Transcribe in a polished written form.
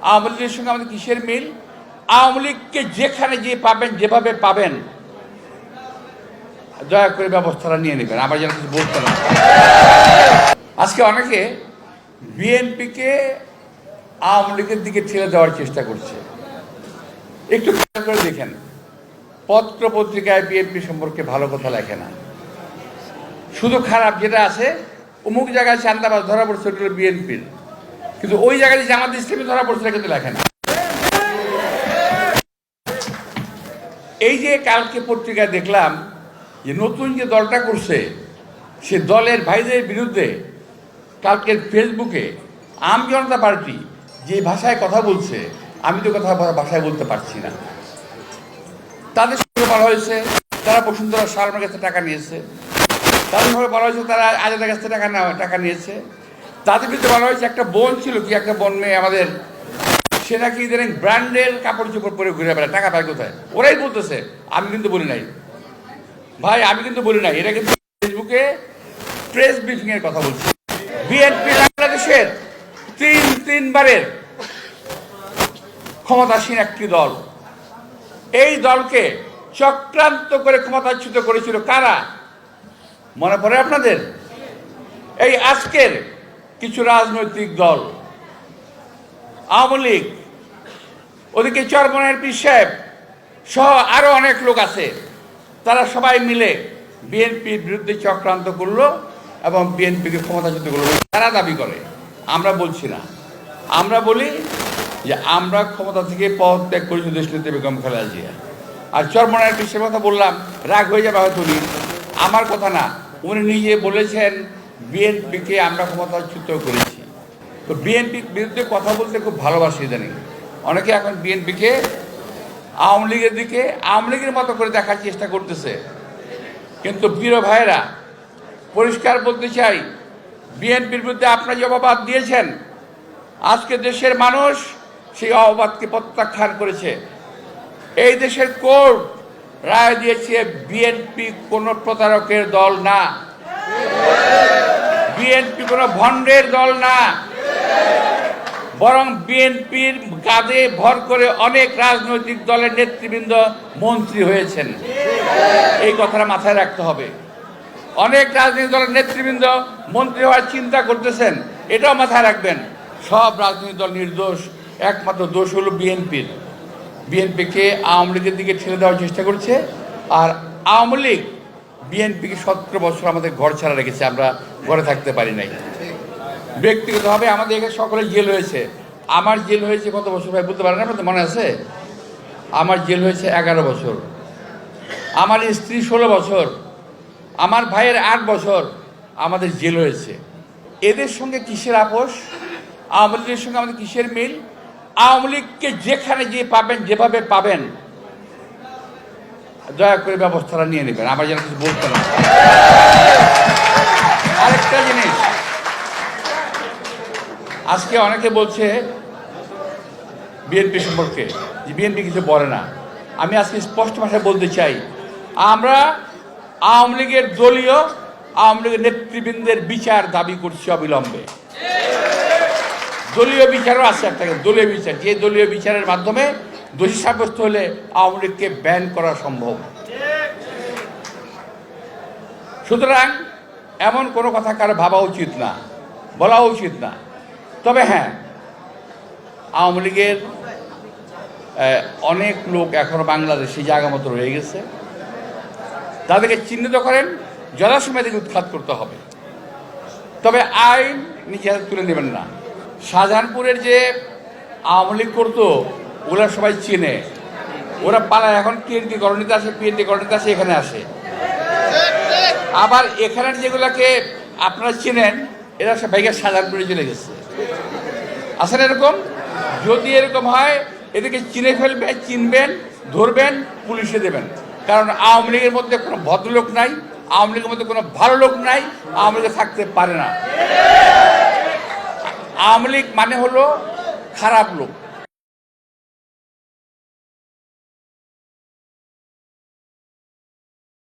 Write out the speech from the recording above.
আওয়ামী লীগের সঙ্গে আমাদের কিসের মিল? আওয়ামী লীগকে যেখানে যে পাবেন, যেভাবে পাবেন, দয়া করে ব্যবস্থাটা নিয়ে নেবেন, আমার যেন কিছু বলতে না। আজকে অনেকে বিএনপিকে আওয়ামী লীগের দিকে ঠেলে দেওয়ার চেষ্টা করছে। একটু খেয়াল করে দেখেন, পত্র পত্রিকায় বিএনপি সম্পর্কে ভালো কথা লেখে না, শুধু খারাপ যেটা আছে অমুক জায়গায় চান্দাবাজ ধরা পড়ছে ওটা বিএনপির, কিন্তু ওই জায়গায় জামাত ইসলামী ধরা পড়ছে কিন্তু লেখে না। এই যে কালকে পত্রিকায় দেখলাম যে নতুন যে দলটা করছে সে দলের ভাইদের বিরুদ্ধে কালকের ফেসবুকে আম জনতা পার্টি যে ভাষায় কথা বলছে, আমি তো কথা ভাষায় বলতে পারছি না। তাদের সঙ্গে বলা হয়েছে তারা বসুন্ধরা সালমার কাছে টাকা নিয়েছে, তাদের সঙ্গে বলা হয়েছে তারা আজাদের কাছে টাকা নিয়েছে, তাদের বিরুদ্ধে বলা হয়েছে একটা বোন ছিল, কি একটা বোন মেয়ে আমাদের, সে নাকি ইদানিং ব্র্যান্ডের কাপড় চোপড় পরে ঘুরে বেড়ায়, টাকা পায় কোথায়? ওরাই বলতেছে, আমি কিন্তু বলি নাই ভাই, আমি কিন্তু বলি নাই। এটা কিন্তু ফেসবুকে প্রেস ব্রিফিং এর কথা বলছি। বিএনপি বাংলাদেশের তিনবারের ক্ষমতাসীন একটি দল। এই দলকে চক্রান্ত করে ক্ষমতাচ্যুত করেছিল কারা? মনে পড়ে আপনাদের? এই আজকের কিছু রাজনৈতিক দল, আওয়ামী লীগ, ওদিকে চরমনের পীর সাহেব সহ আরো অনেক লোক আছে, তারা সবাই মিলে বিএনপির বিরুদ্ধে চক্রান্ত করলো এবং বিএনপিকে ক্ষমতাচ্যুত করলো। তারা দাবি করে, আমরা বলছি না। আমরা বলি যে আমরা ক্ষমতা থেকে পদত্যাগ করেছি দেশনেত্রী বেগম খালেদা জিয়া। আর চরমনের পীর সাহেবের কথা বললাম, রাগ হয়ে যাবে হয়তো, উনি আমার কথা না, উনি নিজে বলেছেন বিএনপিকে আমরা ক্ষমতাচ্যুত করেছি। তো বিএনপির বিরুদ্ধে কথা বলতে খুব ভালোবাসি জানি। অনেকে এখন বিএনপিকে আওয়ামী লীগের দিকে আওয়ামী লীগের মতো করে দেখার চেষ্টা করতেছে, কিন্তু প্রিয় ভাইয়েরা, পরিষ্কার বলতে চাই, বিএনপির বিরুদ্ধে আপনারা যে অপবাদ দিয়েছেন, আজকে দেশের মানুষ সেই অপবাদকে প্রত্যাখ্যান করেছে। এই দেশের কোর্ট রায় দিয়েছে বিএনপি কোনো প্রতারকের দল না, বিএনপি কোনো ভণ্ডের দল না, বরং বিএনপির কাঁধে ভর করে অনেক রাজনৈতিক দলের নেতৃবৃন্দ মন্ত্রী হয়েছেন। এই কথাটা মাথায় রাখতে হবে। অনেক রাজনৈতিক দলের নেতৃবৃন্দ মন্ত্রী হওয়ার চিন্তা করতেছেন, এটাও মাথায় রাখবেন। সব রাজনৈতিক দল নির্দোষ, একমাত্র দোষ হলো বিএনপির। বিএনপিকে আওয়ামী লীগের দিকে ঠেলে দেওয়ার চেষ্টা করছে, আর আওয়ামী লীগ বিএনপিকে 17 বছর আমাদের ঘর ছাড়া রেখেছে, আমরা ঘরে থাকতে পারি নাই। ব্যক্তিগতভাবে আমাদের এখানে সকলে জেল হয়েছে। আমার জেল হয়েছে কত বছর ভাই বলতে পারেন আপনাদের মনে আছে? আমার জেল হয়েছে 11 বছর, আমার স্ত্রী 16 বছর, আমার ভাইয়ের 8 বছর আমাদের জেল হয়েছে। এদের সঙ্গে কিসের আপোষ? আওয়ামী লীগের সঙ্গে আমাদের কিসের মিল? আওয়ামী লীগকে যেখানে যে পাবেন, যেভাবে পাবেন, দয়া করে ব্যবস্থাটা নিয়ে নেবেন, আমার যেন কিছু বলতে না। আরেকটা জিনিস, আজকে অনেকে বলছে বিএনপি সম্পর্কে যে বিএনপি কিছু বলে না। আমি আজকে স্পষ্ট ভাষায় বলতে চাই, আমরা আওয়ামী লীগের আওয়ামী লীগের নেতৃবৃন্দের বিচার দাবি করছি অবিলম্বে। দলীয় বিচারও আছে, একটা দলীয় বিচার, যে দলীয় বিচারের মাধ্যমে দোষী সাব্যস্ত হলে আওয়ামী লীগকে ব্যান করা সম্ভব। সুতরাং এমন কোনো কথা কারো ভাবা উচিত না, বলা উচিত না। তবে হ্যাঁ, আওয়ামী লীগের অনেক লোক এখনো বাংলাদেশে জায়গা মতো রয়ে গেছে, তাদেরকে চিহ্নিত করেন, যথাসময় থেকে উৎখাত করতে হবে। তবে আইন নিজে হাতে তুলে নেবেন না। শাহজাহানপুরের যে আওয়ামী লীগ করতো, ওরা সবাই চেনে, ওরা পালায় এখন পিএনপি কলোনিতে আসে, পিএনপি কলোনিতে আসে, এখানে আসে। আবার এখানের যেগুলাকে আপনারা চেনেন, এরা সব ভাইকে শাহজাহানপুরে চলে গেছে। আসলে এরকম, যদি এরকম হয়, এদেরকে চিনে ফেলবেন, চিনবেন, ধরবেন, পুলিশে দেবেন। কারণ আওয়ামী লীগের মধ্যে কোনো ভদ্রলোক নাই, আওয়ামী লীগের মধ্যে কোনো ভালো লোক নাই, আওয়ামী লীগে থাকতে পারে না। আওয়ামী লীগ মানে হলো খারাপ লোক।